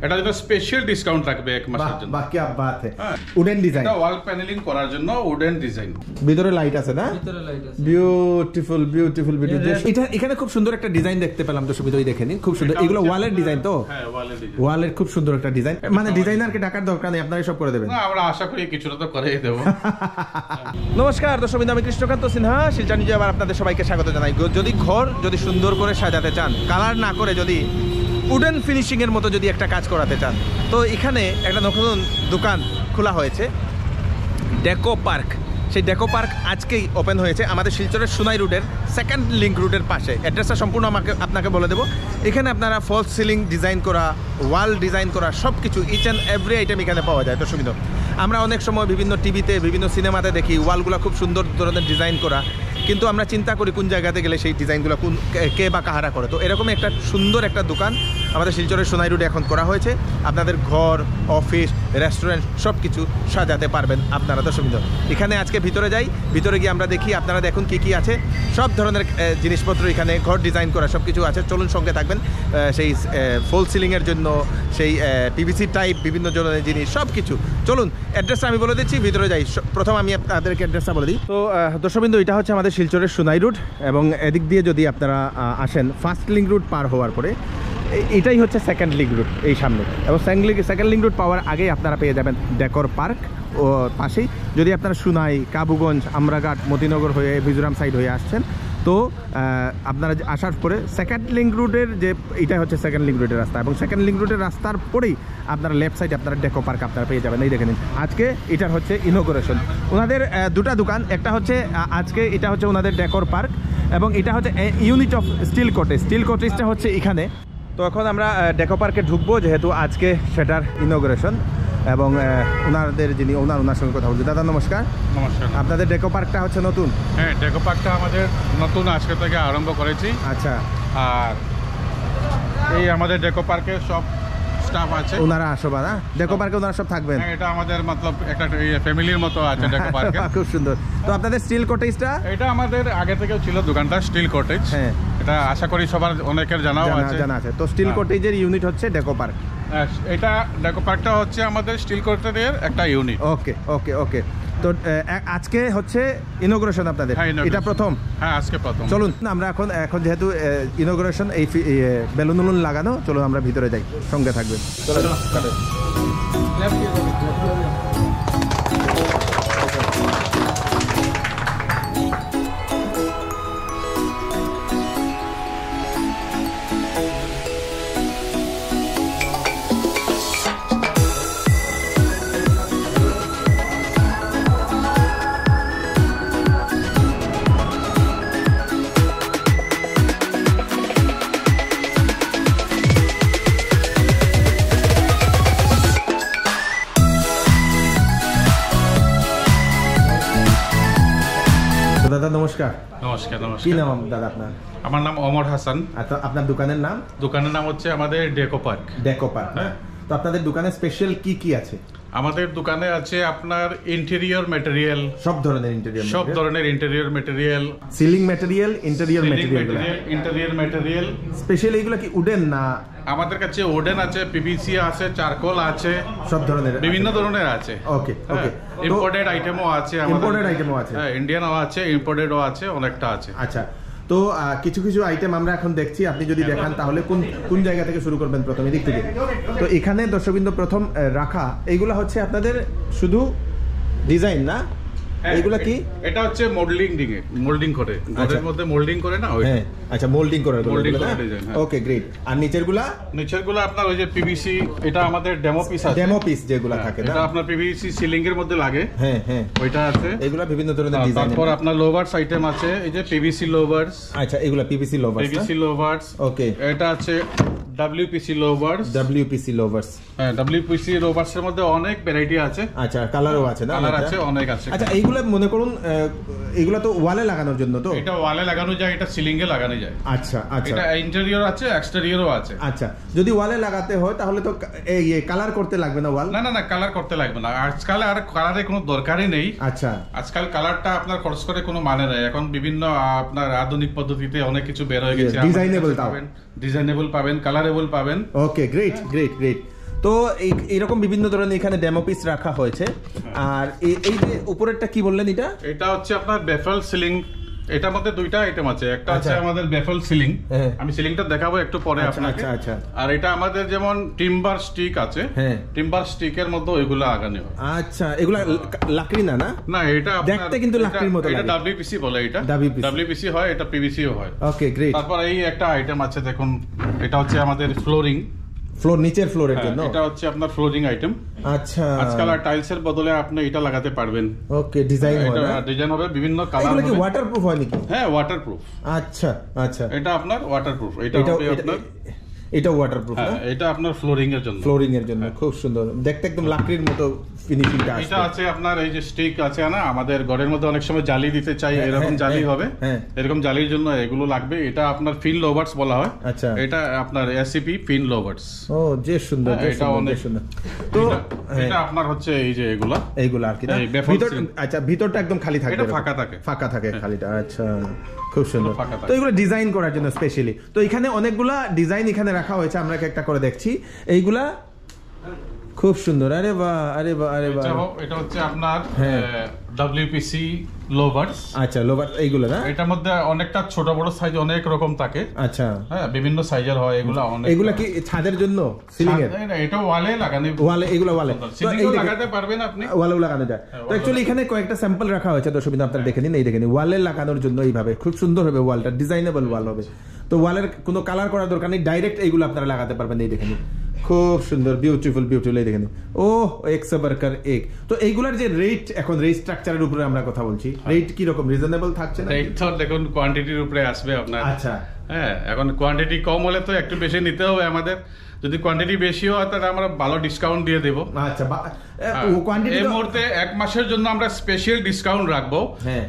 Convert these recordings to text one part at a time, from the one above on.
এটা জন্য special discount রাখবে এক মাসের জন্য। বাহ, কি বাত है। উডেন ডিজাইন, এটা ওয়াল প্যানেলিং করার জন্য উডেন ডিজাইন। ভিতরে লাইট আছে না? ভিতরে লাইট আছে। Beautiful beautiful beautiful. এটা এখানে খুব সুন্দর একটা ডিজাইন দেখতে পেলাম, দর্শক বিন্দু দেখে নিন, খুব সুন্দর। এগুলো ওয়ালের ডিজাইন তো? হ্যাঁ, ওয়ালের ডিজাইন। ওয়ালের খুব সুন্দর একটা ডিজাইন। মানে ডিজাইনারকে ডাকার দরকার নেই, আপনারা সব করে দেবেন। না, আমরা আশা করি কিছুটা তো করেই দেব। নমস্কার দর্শক বিন্দু, আমি কৃষ্ণকান্ত সিনহা শিলচর নিউজে আবার আপনাদের সবাইকে স্বাগত জানাই। যদি ঘর যদি সুন্দর করে সাজাতে চান, কালার না করে যদি উডেন ফিনিশিং এর মতো যদি একটা কাজ করাতে চান, তো এখানে একটা নতুন দোকান খোলা হয়েছে, ডেকো পার্ক। সেই ডেকো পার্ক আজকেই ওপেন হয়েছে আমাদের শিলচরের সোনাই রোডের সেকেন্ড লিঙ্ক রোডের পাশে। অ্যাড্রেসটা সম্পূর্ণ আপনাকে বলে দেবো। এখানে আপনারা ফলস সিলিং ডিজাইন করা, ওয়াল ডিজাইন করা সব কিছু ইচ অ্যান্ড এভরি আইটেম এখানে পাওয়া যায়। দর্শক বিন্দু, আমরা অনেক সময় বিভিন্ন টিভিতে বিভিন্ন সিনেমাতে দেখি ওয়ালগুলো খুব সুন্দর ধরনের ডিজাইন করা, কিন্তু আমরা চিন্তা করি কোন জায়গাতে গেলে সেই ডিজাইনগুলো কে বা কাহারা করে। তো এরকমই একটা সুন্দর একটা দোকান আমাদের শিলচরের সোনাই রোডে এখন করা হয়েছে। আপনাদের ঘর, অফিস, রেস্টুরেন্ট সব কিছু সাজাতে পারবেন আপনারা। দর্শক বিন্দু, এখানে আজকে ভিতরে যাই, ভিতরে গিয়ে আমরা দেখি, আপনারা দেখুন কি কি আছে। সব ধরনের জিনিসপত্র এখানে ঘর ডিজাইন করা সব কিছু আছে। চলুন সঙ্গে থাকবেন। সেই ফল সিলিংয়ের জন্য সেই পিভিসি টাইপ বিভিন্ন ধরনের জিনিস সব কিছু। চলুন, অ্যাড্রেসটা আমি বলে দিচ্ছি, ভিতরে যাই। প্রথম আমি আপনাদেরকে অ্যাড্রেসটা বলে দিই। তো দর্শক বিন্দু, এটা হচ্ছে আমাদের শিলচরের সোনাই রোড, এবং এদিক দিয়ে যদি আপনারা আসেন ফার্স্ট লিঙ্ক রোড পার হওয়ার পরে এটাই হচ্ছে সেকেন্ড লিঙ্ক রোড এই সামনে, এবং সেকেন্ড লিঙ্ক রোড পাওয়ার আগেই আপনারা পেয়ে যাবেন ডেকোর পার্ক ও পাশেই। যদি আপনারা সোনাই, কাবুগঞ্জ, আমরাঘাট, মতিনগর হয়ে মিজোরাম সাইড হয়ে আসছেন, তো আপনারা আসার পরে সেকেন্ড লিঙ্ক রোডের যে এটা হচ্ছে সেকেন্ড লিঙ্ক রোডের রাস্তা, এবং সেকেন্ড লিঙ্ক রোডের রাস্তার পরেই আপনারা লেফট সাইডে আপনারা ডেকো পার্ক আপনারা পেয়ে যাবেন। এই দেখে নিন, আজকে এটার হচ্ছে ইনোগ্রেশন। ওনাদের দুটা দোকান, একটা হচ্ছে আজকে এটা হচ্ছে ওনাদের ডেকোর পার্ক, এবং এটা হচ্ছে unit of steel cottage. Steel কটেজটা হচ্ছে এখানে। তো এখন আমরা ডেকো পার্কে ঢুকবো, যেহেতু আজকে সেটার ইনোগ্রেশন, এবং ওনাদের যিনি ওনার সঙ্গে কথা বলছি। দাদা নমস্কার। নমস্কার। আপনাদের ডেকো পার্কটা হচ্ছে নতুন? হ্যাঁ, ডেকো পার্কটা আমাদের নতুন আজকে থেকে আরম্ভ করেছি। আচ্ছা। আর এই আমাদের ডেকো পার্কে সব স্টাফ আছে, ওনারা আসবা না ডেকো পার্কে, ওনারা সব থাকবেন। হ্যাঁ, এটা আমাদের মতলব একটা ফ্যামিলির মতো আছে ডেকো পার্কে। খুব সুন্দর। তো আপনাদের স্টিল কটেজটা? এটা আমাদের আগে থেকেও ছিল দোকানটা, স্টিল কটেজ। হ্যাঁ, এটা আশা করি সবার অনেকের জানা আছে। তো স্টিল কটেজের ইউনিট হচ্ছে ডেকো পার্ক। এটা ডেকো পার্কটা হচ্ছে আমাদের স্টিল কটেজের একটা ইউনিট। ওকে ওকে ওকে। তো আজকে হচ্ছে ইনোগ্রেশন আপনাদের? এটা প্রথম? হ্যাঁ, আজকে প্রথম। চলুন, আমরা এখন যেহেতু ইনোগ্রেশন, এই বেলুন লাগানো, চলুন আমরা ভিতরে যাই, সঙ্গে থাকবেন। দাদা নমস্কার। নমস্কার। নমস্কার। কি নাম দাদা আপনার? আমার নাম ওমর হাসান। আপনার দোকানের নাম? দোকানের নাম হচ্ছে আমাদের ডেকো পার্ক। ডেকো পার্ক। হ্যাঁ। তো আপনাদের দোকানে স্পেশাল কি কি আছে? আমাদের দোকানে আছে আপনার ইন্টেরিয়র ম্যাটেরিয়াল, সব ধরনের interior material, ceiling material, interior material. Special এইগুলো কি উডেন না? আমাদের কাছে উডেন আছে, পিভিসি আছে, চারকোল আছে, সব ধরনের বিভিন্ন ধরনের আছে। ওকে ওকে। ইম্পোর্টেড আইটেমও আছে, হ্যাঁ, ইন্ডিয়ানও আছে, ইম্পোর্টেডও আছে, অনেকটা আছে। আচ্ছা। তো কিছু কিছু আইটেম আমরা এখন দেখছি, আপনি যদি দেখান তাহলে কোন জায়গা থেকে শুরু করবেন? প্রথমে দিক থেকে। তো এখানে দর্শকবৃন্দ প্রথম রাখা এইগুলা হচ্ছে আপনাদের শুধু ডিজাইন না? এইগুলা কি? এটা হচ্ছে মোল্ডিং করে, ঘরের মধ্যে মোল্ডিং করে না? হ্যাঁ, আচ্ছা, মোল্ডিং করার ডিজাইন। ওকে, গ্রেট। আর নিচেরগুলা আপনার ওই যে পিভিসি, এটা আমাদের ডেমো পিস আছে। ডেমো পিস যেগুলা থাকে না, এটা আপনার পিভিসি সিলিং এর মধ্যে লাগে। হ্যাঁ হ্যাঁ, ওইটা আছে। এগুলা বিভিন্ন ধরনের ডিজাইন। তারপর আপনার লোভার্স আইটেম আছে, এই যে পিভিসি লোভার্স। আচ্ছা, এগুলা পিভিসি লোভার্স। ওকে। এটা আছে ডব্লিউপিসি লোভার্স। হ্যাঁ, ডব্লিউপিসি লোভার্স এর মধ্যে অনেক ভ্যারাইটি আছে। আচ্ছা, কালারও আছে না? কালার আছে, অনেক আছে। আচ্ছা, এইগুলা মনে করুন এগুলা তো ওয়ালে লাগানোর জন্য, তো এটা ওয়ালে লাগানো যায়, এটা সিলিং এ লাগানো যায়। আচ্ছা আচ্ছা। এটা ইন্টেরিয়র আছে, এক্সটেরিয়রও আছে। আচ্ছা, যদি ওয়ালে লাগাতে হয় তাহলে তো এই কালার করতে লাগবে না ওয়াল? না, কালার করতে লাগবে না। আজকাল আর কালারের কোনো দরকারই নেই। আচ্ছা। আজকাল কালারটা আপনার খরচ করে কোনো মানে নেই। এখন বিভিন্ন আপনার আধুনিক পদ্ধতিতে অনেক কিছু বের হয়ে গেছে। ডিজাইনেবল পাবেন, কালারেবল পাবেন। ওকে, গ্রেট গ্রেট গ্রেট। তো এইরকম বিভিন্ন ধরনের এখানে ডেমো পিস রাখা হয়েছে। আর এই যে উপরেরটা কি বললেন, এটা হচ্ছে আপনার বেফেল সিলিং। এটার মধ্যে দুইটা আইটেম আছে, একটা হচ্ছে আমাদের বেফেল সিলিং, আমি সিলিংটা দেখাবো একটু পরে আপনাকে। আর এটা আমাদের যেমন টিম্বার স্টিক আছে, টিম্বার স্টিকের মধ্যে ওইগুলো আগানো হয়। আচ্ছা, এগুলা লাকড়ি না? না, এটা দেখতে কিন্তু লাকড়ির মতো লাগে। এটা ডব্লিউপিসি বলে, এটা ডব্লিউপিসি হয়, এটা পিভিসিও হয়। ওকে, গ্রেট। তারপর এই একটা আইটেম আছে দেখুন, এটা হচ্ছে আমাদের ফ্লোরিং, নিচের ফ্লোরের জন্য। এটা হচ্ছে আপনার ফ্লোরিং আইটেম। আচ্ছা, আজকাল আর টাইলসের বদলে আপনি এটা লাগাতে পারবেন। ওকে, ডিজাইন হবে বিভিন্ন কালার। এগুলো কি ওয়াটারপ্রুফ হয় নাকি? হ্যাঁ, ওয়াটারপ্রুফ। আচ্ছা আচ্ছা, এটা আপনার ওয়াটারপ্রুফ। এটা ওয়াটারপ্রুফ না? এটা আপনার ফ্লোরিং এর জন্য। খুব সুন্দর দেখতে, একদম লাকড়ির মতো ফিনিশিংটা আসে। এটা আছে আপনার এই যে স্টিক আছে না, আমাদের ঘরের মধ্যে অনেক সময় জালি দিতে চাই, এরকম জালি হবে, এরকম জালির জন্য এগুলো লাগবে। এটা আপনার ফিন লোভার্স বলা হয়। আচ্ছা, এটা আপনার এসিপি ফিন লোভার্স। ও, যে সুন্দর, এটা অনেক সুন্দর। তো এটা আপনার হচ্ছে এই যে এগুলা আর কি, আচ্ছা, ভিতরটা একদম খালি থাকে, এটা ফাঁকা থাকে খালিটা। আচ্ছা, খুব সুন্দর। তো এগুলো ডিজাইন করার জন্য স্পেশালি। তো এখানে অনেকগুলা ডিজাইন এখানে রাখা হয়েছে, আমরা একটা করে দেখছি। এইগুলা খুব সুন্দর। আরে বাহ, আরে বাহ, আরে বাহ। এটা হচ্ছে আপনার ডব্লিউপিসি লোভার্স। আচ্ছা, লোভার এইগুলো না? এটার মধ্যে অনেকটা ছোট বড় সাইজ অনেক রকম থাকে। আচ্ছা, হ্যাঁ, বিভিন্ন সাইজের হয় এগুলো। এগুলা কি ছাদের জন্য, সিলিং এর? এটা ওয়ালে লাগানো, এগুলো ওয়ালে সিলিং লাগাতে পারবেন আপনি, ওয়ালেও লাগানো যায়। তো অ্যাকচুয়ালি এখানে কয়েকটা স্যাম্পল রাখা হয়েছে, দর্শক আপনারা দেখে নিন। এই দেখেন, ওয়ালে লাগানোর জন্য এইভাবে খুব সুন্দর হবে ওয়ালটা, ডিজাইনেবল ওয়াল হবে। তো ওয়ালের কোনো কালার করার দরকার নেই, ডাইরেক্ট এইগুলো আপনারা লাগাতে পারবেন। এই দেখেন, খুব সুন্দর, বিউটিফুল। এই দেখেন, ও এক সে বারকার এক। তো এইগুলার যে রেট, এখন রেট স্ট্রাকচারের উপরে আমরা কথা বলছি, রেট কি রকম রিজনেবল থাকছে না? রেট তো দেখুন কোয়ান্টিটির উপরে আসবে আপনার। আচ্ছা, হ্যাঁ, এখন কোয়ান্টিটি কম হলে তো একটু বেশি নিতে হবে আমাদের। যদি কোয়ান্টিটি বেশি হয় তাহলে আমরা ভালো ডিসকাউন্ট দিয়ে দেবো। আচ্ছা, কোয়ান্টিটি এই মুহূর্তে 1 মাসের জন্য আমরা স্পেশাল ডিসকাউন্ট রাখবো।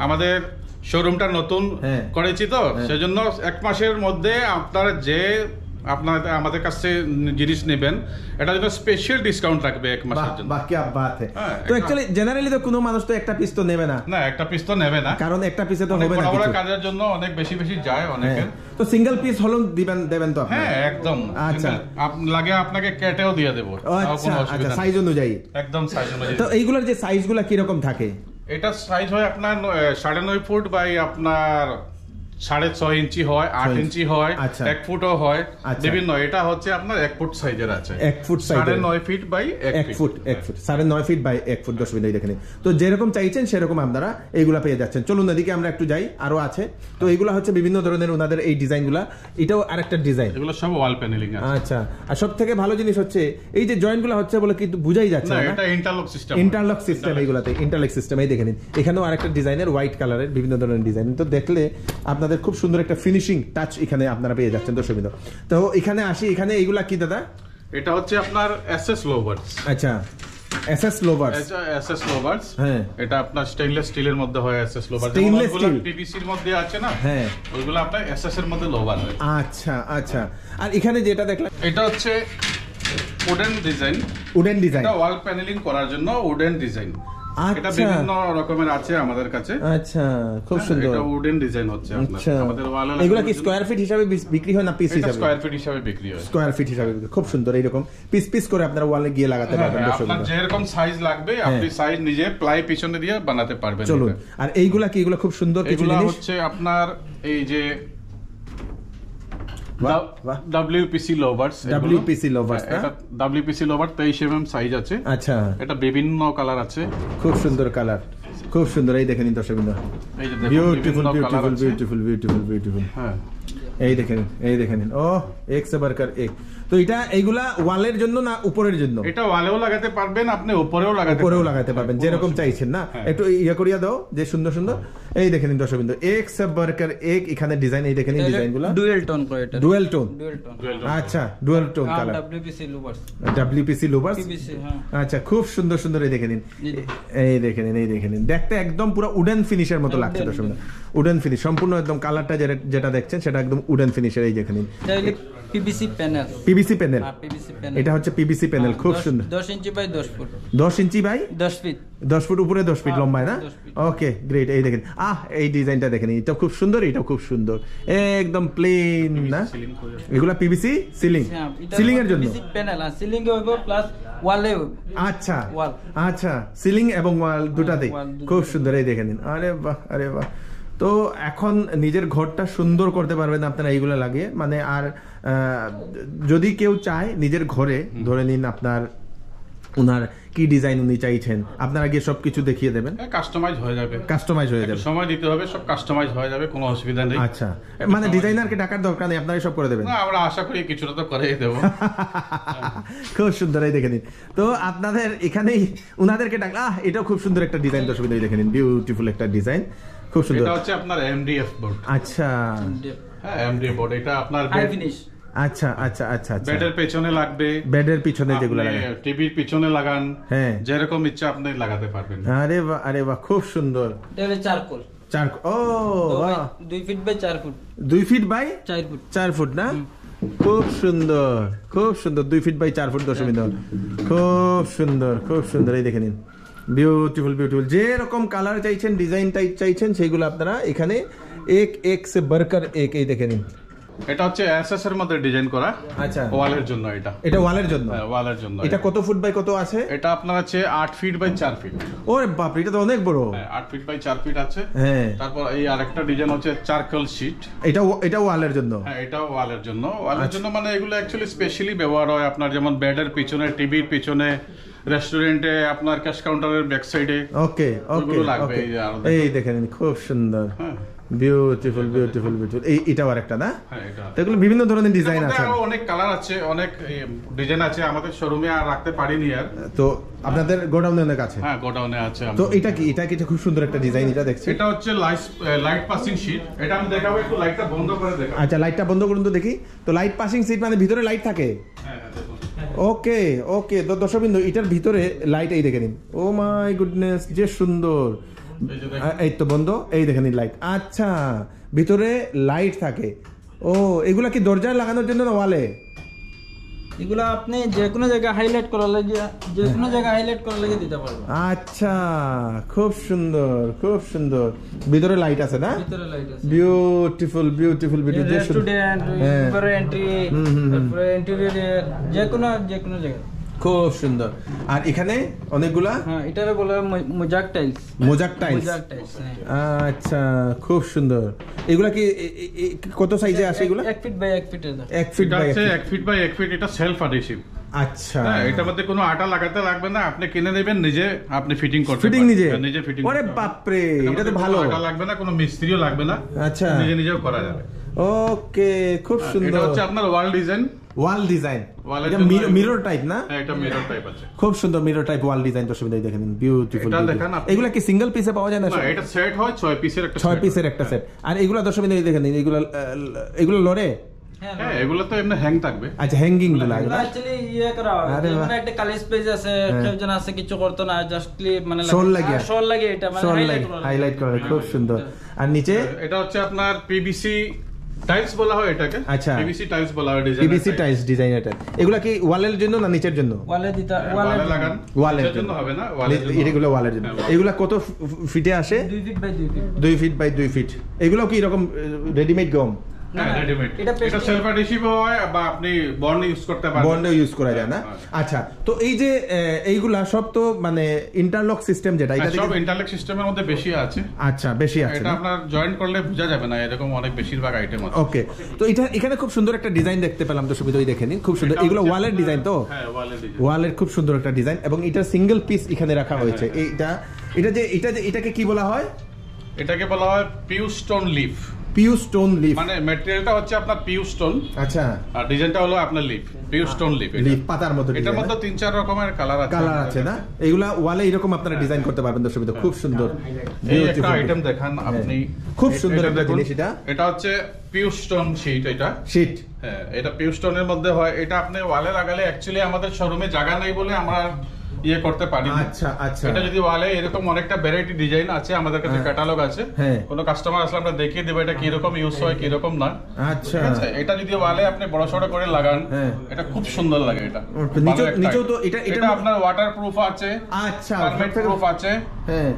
আমাদের শোরুমটা নতুন করেছি, তো সেজন্য 1 মাসের মধ্যে আপনারা যে আমাদের কাছে জিনিস নেবেন, এটা জন্য স্পেশাল ডিসকাউন্ট রাখবে 1 মাসের জন্য। বাকি বাত है। তো অ্যাকচুয়ালি জেনারেলি তো কোনো মানুষ তো একটা পিস তো নেবে না। না, একটা পিস তো নেবে না, কারণ একটা পিসে তো হবে না। বড় কাজের জন্য অনেক বেশি যায় অনেকের। তো সিঙ্গেল পিস হলো দেবেন তো আপনি? হ্যাঁ, একদম। আচ্ছা, লাগে আপনাকে কেটেও দিয়ে দেব। আচ্ছা, সাইজ অনুযায়ী? একদম সাইজ অনুযায়ী। তো এইগুলোর যে সাইজগুলো কি রকম থাকে? এটা সাইজ হয় আপনার 9.5 ফুট বাই আপনার 6.5 ইঞ্চি হয়, 8 ইঞ্চি হয়, 1 ফুটও হয়, বিভিন্ন। এটা হচ্ছে আপনার 1 ফুট সাইজের আছে। 1 foot size, 9.5 feet by 1 foot. 9.5 feet by 1 foot. দর্শক দেখেন, তো যেরকম চাইছেন সেরকম আপনারা এইগুলা পেয়ে যাচ্ছেন। চলুন এদিকে আমরা একটু যাই, আরো আছে। তো এইগুলা হচ্ছে বিভিন্ন ধরনের ওনাদের এই ডিজাইনগুলা। এটাও আরেকটা ডিজাইন, এগুলো সব ওয়াল প্যানেলিং আছে। আচ্ছা, আর সবথেকে ভালো জিনিস হচ্ছে এই যে জয়েন্টগুলো হচ্ছে বলে কিন্তু বুঝাই যাচ্ছে না, এটা ইন্টারলক সিস্টেম। এইগুলাতে ইন্টারলক সিস্টেম। এই দেখেন, এখানেও আরেকটা ডিজাইনের হোয়াইট কালারের বিভিন্ন ধরনের ডিজাইন। তো দেখলে আপনাদের খুব সুন্দর একটা ফিনিশিং টাচ এখানে আপনারা পেয়ে যাচ্ছেন, দর্শক। তো এখানে আসি, এখানে এইগুলা কি দাদা? এটা হচ্ছে আপনার এসএস লোভার্স। আচ্ছা, এসএস লোভার্স। এসএস লোভার্স, হ্যাঁ। এটা আপনার স্টেইনলেস স্টিলের মধ্যে হয়। এসএস লোভার যেগুলো পিভিসির মধ্যে আছে না, হ্যাঁ, ওইগুলো আপনার এসএস এর মধ্যে লোভার হয়। আচ্ছা আচ্ছা। আর এখানে যেটা দেখলাম, এটা হচ্ছে উডেন ডিজাইন। এটা ওয়াল প্যানেলিং করার জন্য উডেন ডিজাইন। এটা বিভিন্ন রকমের আছে আমাদের কাছে। আচ্ছা, খুব সুন্দর। এটা উডেন ডিজাইন হচ্ছে আপনার আমাদের ওয়ালে। এগুলা কি স্কয়ার ফিট হিসাবে বিক্রি হয় না পিস হিসাবে? এটা স্কয়ার ফিট হিসাবে বিক্রি হয়। স্কয়ার ফিট হিসাবে খুব সুন্দর। এইরকম পিস পিস করে আপনারা ওয়ালে গিয়ে লাগাতে পারবেন। আপনার যেরকম সাইজ লাগবে আপনি সাইজ নিজে প্লাই পিছনে দিয়ে বানাতে পারবেন। চলুন, আর এইগুলা কি? এগুলা খুব সুন্দর কিছু জিনিস। এগুলা হচ্ছে আপনার এই যে WPC লোভার্স। WPC লোভার্স, এটা WPC লোভার 23 mm সাইজ আছে। আচ্ছা, এটা বিভিন্ন কালার আছে, খুব সুন্দর কালার, খুব সুন্দর। এই দেখেন দর্শকবৃন্দ, এই যে beautiful beautiful beautiful beautiful beautiful. হ্যাঁ, এই দেখেন, ও এক সে বারকার এক। তো এটা এইগুলা ওয়ালের জন্য না উপরের জন্য? এটা ওয়ালেও লাগাতে পারবেন, আপনি উপরেও লাগাতে পারবেন, যেরকম চাইছেন না। একটু ইয়া করিয়া দাও, যে সুন্দর সুন্দর। এই দেখেন দর্শকবৃন্দ, এক সে বারকার এক। এখানে ডিজাইন, এই দেখেন ডিজাইনগুলো ডুয়াল টোন করে। এটা ডুয়াল টোন। আচ্ছা, ডুয়াল টোন কালার। WPC লোভার্স। আচ্ছা, খুব সুন্দর সুন্দর। এই দেখেন, এই দেখেন দেখতে একদম পুরো উডেন ফিনিশের মতো লাগছে দর্শকবৃন্দ। উডেন ফিনিশ সম্পূর্ণ, একদম কালারটা যেটা দেখছেন সেটা একদম উডেন ফিনিশের। এই দেখেন, PVC প্যানেল। পিভিসি প্যানেল, এটা হচ্ছে পিভিসি প্যানেল, খুব সুন্দর। 10 inch by 10 foot, 10 inch by 10 feet, 10 foot উপরে 10 ফিট লম্বায় না? Okay great. এই দেখেন, এই ডিজাইনটা দেখেন, এটা খুব সুন্দর, এটা খুব সুন্দর, একদম প্লেন না? এগুলা পিভিসি সিলিং, সিলিং এর জন্য পিভিসি প্যানেল আর সিলিং এ হবে প্লাস ওয়ালে। আচ্ছা আচ্ছা, সিলিং এবং ওয়াল দুটাতেই খুব সুন্দর। এই দেখে নিন, আরে বাহ আরে বাহ। তো এখন নিজের ঘরটা সুন্দর করতে পারবেন আপনারা এইগুলো লাগিয়ে, মানে আর যদি কেউ চায় নিজের ঘরে, ধরে নিন আপনার উনার কি ডিজাইন উনি চাইছেন, আপনারা গিয়ে সবকিছু দেখিয়ে দেবেন, কাস্টমাইজ হয়ে যাবে, কাস্টমাইজ হয়ে যাবে, সময় দিতে হবে, সব কাস্টমাইজ হয়ে যাবে, কোনো অসুবিধা নেই। আচ্ছা, মানে ডিজাইনারকে ডাকার দরকার নেই, আপনারাই সব করে দেবেন? না, আমরা আশা করি কিছুটা তো করেই দেব। খুব সুন্দর, এই দেখে নিন। তো আপনাদের এখানেই উনাদেরকে ডাকলা, এটাও খুব সুন্দর একটা ডিজাইন, দর্শক দেখে নিন, বিউটিফুল একটা ডিজাইন, খুব সুন্দর। এটা হচ্ছে আপনার এমডিএফ বোর্ড। আচ্ছা, হ্যাঁ এমডিএফ বোর্ড, এটা আপনার হাই ফিনিশ। আচ্ছা আচ্ছা আচ্ছা আচ্ছা, বেডের পেছনে লাগবে, বেডের পিছনে যেগুলো লাগান, টিভির পিছনে লাগান, হ্যাঁ যেরকম ইচ্ছা আপনি লাগাতে পারবেন। আরে বাহ আরে বাহ, খুব সুন্দর। এটা চারকোল, ও বাহ, 2 feet by 4 foot, 2 feet by 4 foot, 4 foot না? খুব সুন্দর, খুব সুন্দর, 2 ফিট বাই 4 ফুট, দর্শক বিন্দু, খুব সুন্দর, খুব সুন্দর। এই দেখে নিন, বিউটিফুল বিউটিফুল, যে রকম কালার চাইছেন, ডিজাইন টাইপ চাইছেন, সেগুলো আপনারা এখানে এক এক সে বরকর এক। এই দেখে নিন, এটা হচ্ছে এসএস এর মধ্যে ডিজাইন করা। আচ্ছা, ওয়ালের জন্য এটা, এটা ওয়ালের জন্য, হ্যাঁ ওয়ালের জন্য। এটা কত ফুট বাই কত আছে? এটা আপনার আছে 8 ফিট বাই 4 ফিট। ওরে বাপ রে, এটা তো অনেক বড়। হ্যাঁ 8 ফিট বাই 4 ফিট আছে। হ্যাঁ, তারপর এই আরেকটা ডিজাইন হচ্ছে চারকোল শীট। এটা ওয়ালের জন্য? হ্যাঁ এটাও ওয়ালের জন্য। ওয়ালের জন্য মানে এগুলো অ্যাকচুয়ালি স্পেশালি ব্যবহার হয় আপনার, যেমন বেডের পিছনে, টিভির পিছনে, রেস্টুরেন্টে, আপনার ক্যাশ কাউন্টারের ব্যাক সাইডে। ওকে ওকে ওকে, এই দেখেন খুব সুন্দর, বিউটিফুল বিউটিফুল বিউটিফুল। এটাও আরেকটা না? হ্যাঁ এটা। এগুলো বিভিন্ন ধরনের ডিজাইন আছে, আরো অনেক কালার আছে, অনেক ডিজাইন আছে, আমাদের শোরুমে আর রাখতে পারিনি আর। তো আপনাদের গোডাউনে অনেক আছে? হ্যাঁ গোডাউনে আছে। তো এটা কি, এটা কি খুব সুন্দর একটা ডিজাইন, এটা দেখছি। এটা হচ্ছে লাইট পাসিং শীট। এটা আমি দেখাবো, একটু লাইটটা বন্ধ করে দেখাবো। আচ্ছা, লাইটটা বন্ধ করুন তো দেখি। তো লাইট পাসিং শীট মানে ভিতরে লাইট থাকে? হ্যাঁ দেখুন। ওকে ওকে, তো দর্শক বিন্দু, এটার ভিতরে লাইট, এই দেখে নিন, ও মাই গুডনেস, যে সুন্দর। এই তো বন্ধ, এই দেখে নিন লাইট। আচ্ছা, ভিতরে লাইট থাকে। ও, এগুলা কি দরজায় লাগানোর জন্য না ওয়ালে? এগুলো আপনি যে কোনো জায়গায় হাইলাইট করার লাগে, যে কোনো জায়গায় হাইলাইট করার লাগে দিতে পারবেন। আচ্ছা, খুব সুন্দর খুব সুন্দর, ভিতরে লাইট আছে না? ভিতরে লাইট আছে, বিউটিফুল বিউটিফুল বিউটিফুল। রেস্টুরেন্ট, উপরে এন্ট্রি, তারপরে ইন্টেরিয়র, যে কোনো জায়গায় খুব সুন্দর। আর এখানে অনেকগুলা, হ্যাঁ এটারে বলে মোজাক টাইলস। মোজাক টাইলস, আচ্ছা খুব সুন্দর। এগুলা কি কত সাইজে আসে এগুলা? 1 feet by 1 feet. 1 feet by 1 feet by 1 feet, এটা সেলফ অ্যাডহেসিভ। আচ্ছা, এটার মধ্যে কোনো আটা লাগাতে লাগবে না, আপনি কিনে নেবেন, নিজে আপনি ফিটিং করতে পারবেন। ফিটিং নিজে? নিজে ফিটিং। ওরে বাপ রে, এটা তো ভালো। আটা লাগবে না, কোনো মিস্ত্রিও লাগবে না। আচ্ছা, নিজেও করা যাবে। ওকে, খুব সুন্দর। এটা হচ্ছে আপনার ওয়াল ডিজাইন। ওয়াল ডিজাইন, এটা মিরর টাইপ না? হ্যাঁ এটা মিরর টাইপ আছে, খুব সুন্দর মিরর টাইপ ওয়াল ডিজাইন। তো সুবিধা দেখেন, বিউটিফুল। এগুলা কি সিঙ্গেল পিসে পাওয়া যায় না? না, এটা সেট হয় 6 পিসের একটা, 6 পিসের একটা সেট। আর এগুলা দর্শক দেখেন, এগুলো লরে? হ্যাঁ এগুলো তো এমনি হ্যাং থাকবে। আচ্ছা, হ্যাঙ্গিং গুলো অ্যাকচুয়ালি ইয়ে করা হয়, যেমন একটা কালেজ পেজ আছে, কেউজন আছে কিছু করতে না, জাস্টলি মানে শোল লাগে, এটা মানে হাইলাইট করা, খুব সুন্দর। আর নিচে এটা হচ্ছে আপনার পিভিসি টাইলস বলা হয় এটাকে। আচ্ছা, পিভিসি টাইলস বলা হয়, পিভিসি টাইলস ডিজাইন। এটা এগুলা কি ওয়ালের জন্য না নিচের জন্য? ওয়ালে লাগান, ওয়ালের জন্য হবে না, এগুলো ওয়ালের জন্য। এগুলা কত ফিটে আসে? 2 feet by 2 feet. 2 feet by 2 feet. এগুলো কি এরকম রেডিমেড গম? এটা সেলফ অ্যাডহেসিভ হয়, বা আপনি বন্ড ইউজ করতে পারেন, বন্ড ইউজ করা যায় না? আচ্ছা, তো এই যে এইগুলা সব তো মানে ইন্টারলক সিস্টেম, যেটা এটা সব ইন্টারলক সিস্টেমের মধ্যে বেশি আছে। আচ্ছা, বেশি আছে, এটা আপনার জয়েন্ট করলে বোঝা যাবে না, এরকম অনেক বেশিরভাগ আইটেম আছে। ওকে, তো এটা এখানে খুব সুন্দর একটা ডিজাইন দেখতে পেলাম, তো সুবিধা দেখে নিন, খুব সুন্দর। এগুলো ওয়ালের ডিজাইন তো? হ্যাঁ ওয়ালের ডিজাইন, ওয়ালের খুব সুন্দর একটা ডিজাইন, এবং এটা সিঙ্গেল পিস এখানে রাখা হয়েছে। এটাকে কি বলা হয়? এটাকে বলা হয় PU stone leaf. PU stone leaf মানে ম্যাটেরিয়ালটা হচ্ছে আপনার পিউ স্টোন। আচ্ছা, আর ডিজাইনটা হলো আপনার leaf, PU stone leaf. Leaf পাতার মতো। এটার মধ্যে 3-4 রকমের কালার আছে না? এগুলা ওয়ালে এরকম আপনারা ডিজাইন করতে পারবেন, দর্শক। খুব সুন্দর। এই একটা আইটেম দেখান আপনি, খুব সুন্দর একটা জিনিস। এটা হচ্ছে পিউ স্টোন শীট। এটা শীট, হ্যাঁ এটা পিউ স্টোনের মধ্যে হয়। এটা আপনি ওয়ালে লাগালে, অ্যাকচুয়ালি আমাদের শোরুমে জায়গা নেই বলে আমরা ইয়ে করতে পারি। আচ্ছা আচ্ছা, এটা যদি ওয়ালে এরকম অনেকটা ভ্যারাইটি ডিজাইন আছে, আমাদের কাছে ক্যাটালগ আছে, কোন কাস্টমার আসলে আমরা দেখিয়ে দেব এটা কি রকম ইউজ হয় কি রকম না। আচ্ছা, এটা যদি ওয়ালে আপনি বড় সড়ো করে লাগান এটা খুব সুন্দর লাগে। এটা নিচেও তো এটা আপনার ওয়াটারপ্রুফ আছে, আচ্ছা টার্মেট প্রুফ আছে,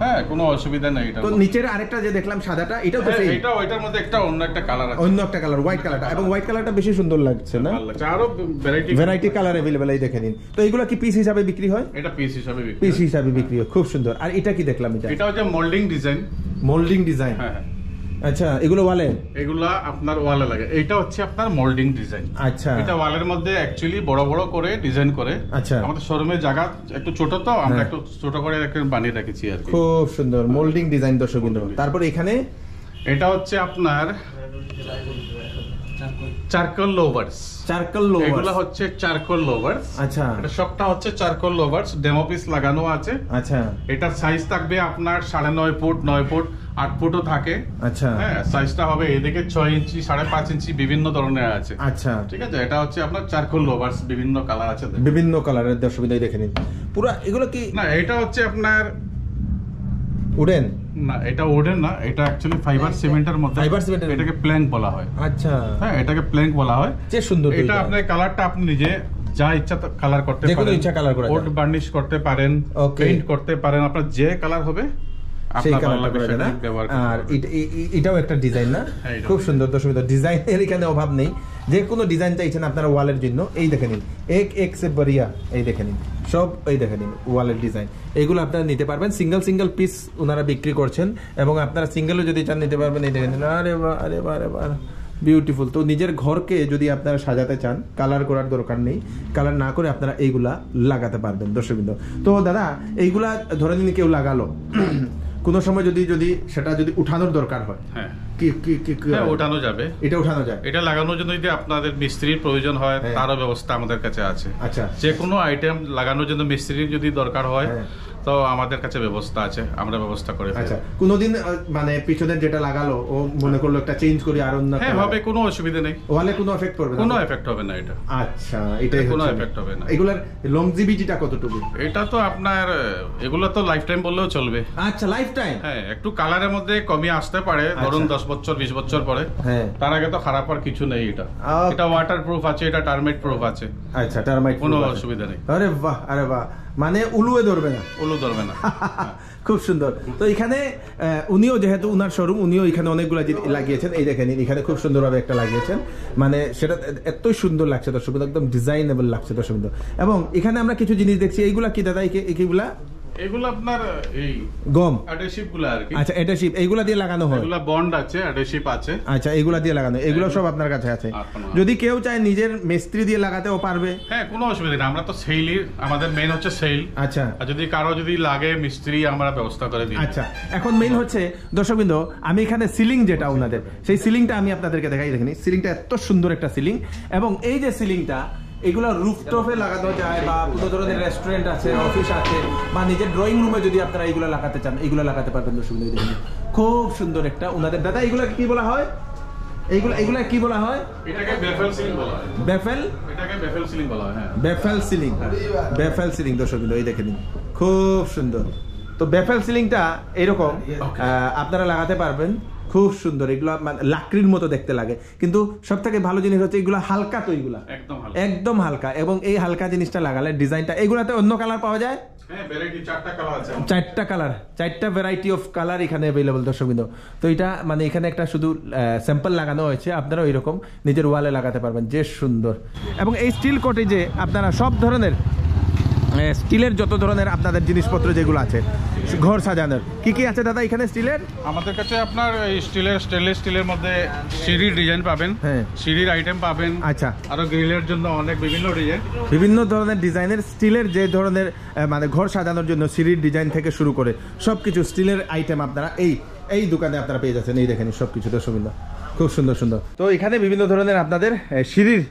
হ্যাঁ কোনো অসুবিধা নেই। এটা তো নিচের আরেকটা যে দেখলাম সাদাটা, এটাও তো সেম, এটা ওইটার মধ্যে একটা অন্য একটা কালার আছে, অন্য একটা কালার হোয়াইট কালারটা, এবং হোয়াইট কালারটা বেশি সুন্দর লাগছে না, আরো ভ্যারাইটি কালার अवेलेबल এই দেখেন। তো এগুলা কি পিস হিসাবে বিক্রি হয়? এটা পিস হিসাবে বিক্রি, পিস হিসাবে বিক্রি হয়, খুব সুন্দর। আর এটা কি দেখলাম? এটা হচ্ছে মোল্ডিং ডিজাইন। মোল্ডিং ডিজাইন, হ্যাঁ। আচ্ছা, এগুলো ওয়ালে, এগুলা আপনার ওয়ালে লাগে। এটা হচ্ছে আপনার মোল্ডিং ডিজাইন। আচ্ছা, এটা ওয়ালের মধ্যে অ্যাকচুয়ালি বড় বড় করে ডিজাইন করে। আচ্ছা, আমাদের শোরুমের জায়গা একটু ছোট, তো আমরা একটু ছোট করে বানিয়ে রেখেছি আর কি। খুব সুন্দর মোল্ডিং ডিজাইন দর্শক বিন্দু। তারপর এখানে এটা হচ্ছে আপনার চারকোল লোভার্স। চারকোল লোভার্স, এগুলা হচ্ছে চারকোল লোভার্স। আচ্ছা, এটা সবটা হচ্ছে চারকোল লোভার্স, ডেমো পিস লাগানো আছে। আচ্ছা, এটার সাইজ থাকবে আপনার 9.5 ফুট, 9 ফুট, 8 ফুটও থাকে। আচ্ছা, হ্যাঁ, সাইজটা হবে এদিকে 6 ইঞ্চি, 5.5 ইঞ্চি, বিভিন্ন ধরনের আছে। আচ্ছা, ঠিক আছে। এটা হচ্ছে আপনার চারকোল লোভার্স, বিভিন্ন কালার আছে, বিভিন্ন কালারের দর্শক বিন্দু দেখে নিন। পুরো এগুলো কি না, এটা হচ্ছে আপনার উডেন না, এটা উডেন না, এটা অ্যাকচুয়ালি ফাইবার সিমেন্টের মধ্যে, ফাইবার সিমেন্টের, এটাকে প্ল্যাঙ্ক বলা হয়। আচ্ছা, হ্যাঁ, এটাকে প্ল্যাঙ্ক বলা হয়। যে সুন্দর এটা আপনার কালারটা আপনি নিজে যা ইচ্ছা কালার করতে পারেন, যেকোনো ইচ্ছা কালার করা যায়, কোট বার্নিশ করতে পারেন, পেইন্ট করতে পারেন, আপনার যে কালার হবে সেই কালারটা করে দেন। আর এটাও একটা ডিজাইন না, খুব সুন্দর দর্শক বিন্দু। ডিজাইনের এখানে অভাব নেই, যে কোনো ডিজাইন চাইছেন আপনারা ওয়ালের জন্য, এই দেখে নিন, এক সে বড়িয়া, এই দেখে নিন সব, এই দেখে নিন ওয়ালের ডিজাইন, এইগুলো আপনারা নিতে পারবেন। সিঙ্গেল পিস ওনারা বিক্রি করছেন, এবং আপনারা সিঙ্গেলও যদি চান নিতে পারবেন। এই দেখে নিন, আরে বাহ, আরে বাহ, আরে বাহ, বিউটিফুল। তো নিজের ঘরকে যদি আপনারা সাজাতে চান, কালার করার দরকার নেই, কালার না করে আপনারা এইগুলা লাগাতে পারবেন দর্শকবৃন্দ। তো দাদা, এইগুলা ধরে নিন কেউ লাগালো, কোনো সময় যদি সেটা যদি উঠানোর দরকার হয়, হ্যাঁ, কি উঠানো যাবে, এটা উঠানো যায়। এটা লাগানোর জন্য যদি আপনাদের মিস্ত্রির প্রয়োজন হয়, তারও ব্যবস্থা আমাদের কাছে আছে। আচ্ছা, যে কোনো আইটেম লাগানোর জন্য মিস্ত্রির যদি দরকার হয়, তো আমাদের কাছে ব্যবস্থা আছে, আমরা ব্যবস্থা করে। আচ্ছা, কোনদিন মানে পিছনের যেটা লাগালো ও মনে করলো একটা চেঞ্জ করি আর অন্য, হ্যাঁ হবে, কোনো অসুবিধা নেই, ওয়ালে কোনো এফেক্ট পড়বে না, কোনো এফেক্ট হবে না এটা। আচ্ছা, এটাই কোনো এফেক্ট হবে না। এগুলার লংজিভিটিটা কতটুকু? এটা তো আপনার এগুলো তো লাইফ টাইম বললেও চলবে। আচ্ছা, লাইফ টাইম, হ্যাঁ, একটু কালারের মধ্যে কমই আসতে পারে, ধরুন 10 বছর 20 বছর পরে, হ্যাঁ, তার আগে তো খারাপ আর কিছু নেই। এটা ওয়াটারপ্রুফ আছে, এটা টার্মেট প্রুফ আছে। আচ্ছা, টার্মাইট, কোনো অসুবিধা নেই। আরে বাহ, আরে বাহ, মানে উলুয়ে ধরবে না, ধরবে না। খুব সুন্দর। তো এখানে উনিও যেহেতু উনার শোরুম, উনিও এখানে অনেকগুলো লাগিয়েছেন, এই দেখেন এখানে খুব সুন্দরভাবে একটা লাগিয়েছেন, মানে সেটা এতই সুন্দর লাগছে দর্শক, একদম ডিজাইনেবল লাগছে দর্শক। এবং এখানে আমরা কিছু জিনিস দেখছি, এইগুলা কি দাদা? এইগুলা এগুলো আপনার এই গম অ্যাডহেসিভ গুলো আর কি। আচ্ছা, অ্যাডহেসিভ এইগুলা দিয়ে লাগানো হয়, এগুলা বন্ড আছে, অ্যাডহেসিভ আছে। আচ্ছা, এগুলা দিয়ে লাগানো, এগুলো সব আপনার কাছে আছে। যদি কেউ চায় নিজের মিস্ত্রি দিয়ে লাগাতেও পারবে, হ্যাঁ, কোনো অসুবিধা নেই। আমরা তো সেলই, আমাদের মেইন হচ্ছে সেল। আচ্ছা, আর যদি কারো যদি লাগে মিস্ত্রি, আমরা ব্যবস্থা করে দিই। আচ্ছা, এখন মেইন হচ্ছে দর্শকবৃন্দ, আমি এখানে সিলিং যেটা ওনাদের, সেই সিলিংটা আমি আপনাদেরকে দেখাই। দেখেন সিলিংটা এত সুন্দর একটা সিলিং, এবং এই যে সিলিংটা, এগুলো রুফটপে লাগানো যায়, বা কোনো ধরনের রেস্টুরেন্ট আছে, অফিস আছে, বা নিজের ড্রয়িং রুমে যদি আপনারা এইগুলো লাগাতে চান, এইগুলো লাগাতে পারবেন দর্শক। খুব সুন্দর একটা ওনাদের। দাদা, এগুলো কি বলা হয়? এগুলা কি বলা হয়? এটাকে বেফেল সিলিং বলা হয়। এটাকে বেফেল সিলিং বলা হয়। হ্যাঁ, বেফেল সিলিং দর্শক, এই দেখে নিন, খুব সুন্দর। তো বেফেল সিলিংটা এরকম আপনারা লাগাতে পারবেন, খুব সুন্দর। এগুলো লাকড়ির মতো দেখতে লাগে, কিন্তু সব থেকে ভালো জিনিস হচ্ছে এগুলো হালকা। তো এগুলা একদম হালকা, এবং এই হালকা জিনিসটা লাগালে ডিজাইনটা, এগুলাতে অন্য কালার পাওয়া যায়, চারটা ভ্যারাইটি অফ কালার এখানে অ্যাভেলেবল দর্শকবৃন্দ। তো এটা মানে এখানে একটা শুধু স্যাম্পল লাগানো হয়েছে, আপনারা এরকম নিজের ওয়ালে লাগাতে পারবেন, যে সুন্দর। এবং এই স্টিল কটেজে আপনারা সব ধরনের স্টিলের যত ধরনের আপনাদের জিনিসপত্র যেগুলো আছে ঘর সাজানোর, কি আছে দাদা এখানে স্টিলের? আমাদের কাছে আপনার স্টিলের, স্টেনলেস স্টিলের মধ্যে সিঁড়ির ডিজাইন পাবেন, হ্যাঁ, সিঁড়ির আইটেম পাবেন। আচ্ছা, আরো গ্রিলের জন্য অনেক বিভিন্ন ধরনের ডিজাইনের স্টিলের, যে ধরনের মানে ঘর সাজানোর জন্য সিঁড়ির ডিজাইন থেকে শুরু করে সবকিছু স্টিলের আইটেম আপনারা এই দোকানে আপনারা পেয়ে যাচ্ছেন। এই দেখেন সবকিছু দর্শকবৃন্দ, খুব সুন্দর সুন্দর। তো এখানে বিভিন্ন ধরনের আপনাদের সিঁড়ির,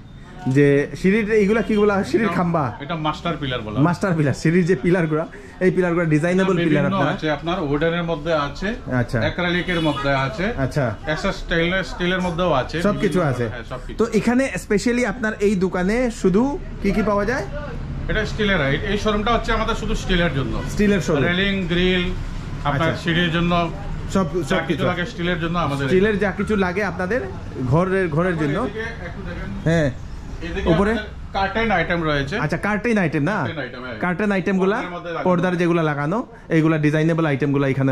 যে সিঁড়ির এইগুলা কিগুলা, সিঁড়ির খাম্বা, এটা মাস্টার পিলার বলা হয়। মাস্টার পিলার, সিঁড়ির যে পিলারগুলো, এই পিলারগুলো ডিজাইনেবল পিলার আছে, আপনার উডেনের মধ্যে আছে, আচ্ছা, অ্যাক্রিলিকের মধ্যে আছে, আচ্ছা, স্টেনলেস স্টিলের মধ্যেও আছে, সবকিছু আছে। তো এখানে স্পেশালি আপনার এই দোকানে শুধু কি পাওয়া যায়? এটা স্টিলের। এই শোরুমটা হচ্ছে আমাদের শুধু স্টিলের জন্য, স্টিলের শোরুম, রেলিং, গ্রিল, আপনার সিঁড়ির জন্য সব কিছু লাগে স্টিলের জন্য। আমাদের স্টিলের যা কিছু লাগে আপনাদের ঘরের জন্য। হ্যাঁ, উপরে কার্টেন আইটেম রয়েছে। আচ্ছা, কার্টেন আইটেম না, কার্টেন আইটেমগুলা পর্দার যেগুলো লাগানো, এইগুলা ডিজাইনেবল আইটেমগুলো এখানে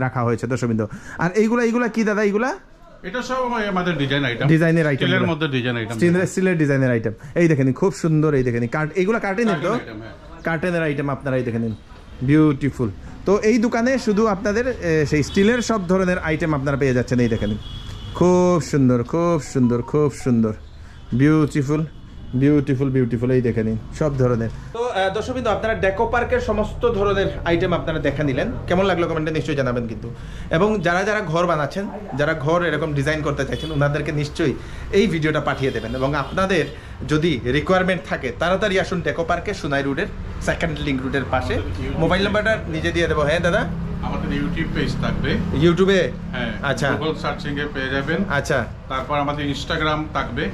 রাখা হয়েছে দর্শকবৃন্দ। আর এইগুলা কি দাদা? এইগুলা এটা সব আমাদের ডিজাইন আইটেম, ডিজাইনের আইটেম, স্টিলের মধ্যে ডিজাইন আইটেম, স্টিলের ডিজাইনের আইটেম। এই দেখেন খুব সুন্দর, এই দেখেন এইগুলা কার্টেনের তো, কার্টেনের আইটেম আপনারা এই দেখেন, বিউটিফুল। তো এই দোকানে শুধু আপনাদের সেই স্টিলের সব ধরনের আইটেম আপনারা পেয়ে যাচ্ছেন। এই দেখেন খুব সুন্দর, খুব সুন্দর, খুব সুন্দর, বিউটিফুল, বিউটিফুল, বিউটিফুল। এই দেখে নিন সব ধরনের। তো দর্শকবৃন্দ, আপনারা ডেকো পার্কের সমস্ত ধরনের আইটেম আপনারা দেখে নিলেন। কেমন লাগলো কমেন্টে নিশ্চয়ই জানাবেন কিন্তু। এবং যারা যারা ঘর বানাচ্ছেন, যারা ঘর এরকম ডিজাইন করতে চাইছেন, ওনাদেরকে নিশ্চয়ই এই ভিডিওটা পাঠিয়ে দেবেন। এবং আপনাদের যদি রিকোয়ারমেন্ট থাকে তাড়াতাড়ি আসুন ডেকো পার্কে, সোনাই রোডের সেকেন্ড লিঙ্ক রোডের পাশে। মোবাইল নাম্বারটা নিজে দিয়ে দেবো। হ্যাঁ দাদা, আমাদের ইউটিউব পেজ থাকবে, ইউটিউবে, হ্যাঁ, আচ্ছা, গুগল সার্চিং এ পেয়ে যাবেন। আচ্ছা, তারপর আমাদের ইনস্টাগ্রাম থাকবে,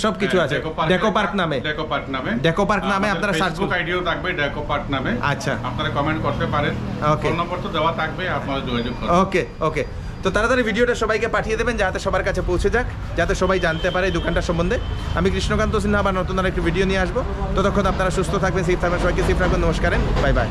সবকিছু আছে ডেকো পার্ক নামে, ডেকো পার্ক নামে আপনারা সার্চ করুন। আইডিও থাকবে ডেকো পার্ক নামে। আচ্ছা, আপনারা কমেন্ট করতে পারেন, ফোন নম্বর তো দেওয়া থাকবে, আপনারা যোগাযোগ করুন। ওকে ওকে। তো তাড়াতাড়ি ভিডিওটা সবাইকে পাঠিয়ে দেবেন যাতে সবার কাছে পৌঁছে যাক, যাতে সবাই জানতে পারে এই দোকানটা সম্বন্ধে। আমি কৃষ্ণকান্ত সিনহা আবার নতুন আরেকটি ভিডিও নিয়ে আসবো। ততক্ষণ আপনারা সুস্থ থাকবেন, সেফ থাকবেন, সবাইকে সেফ রাখবেন। নমস্কার, বাই বাই।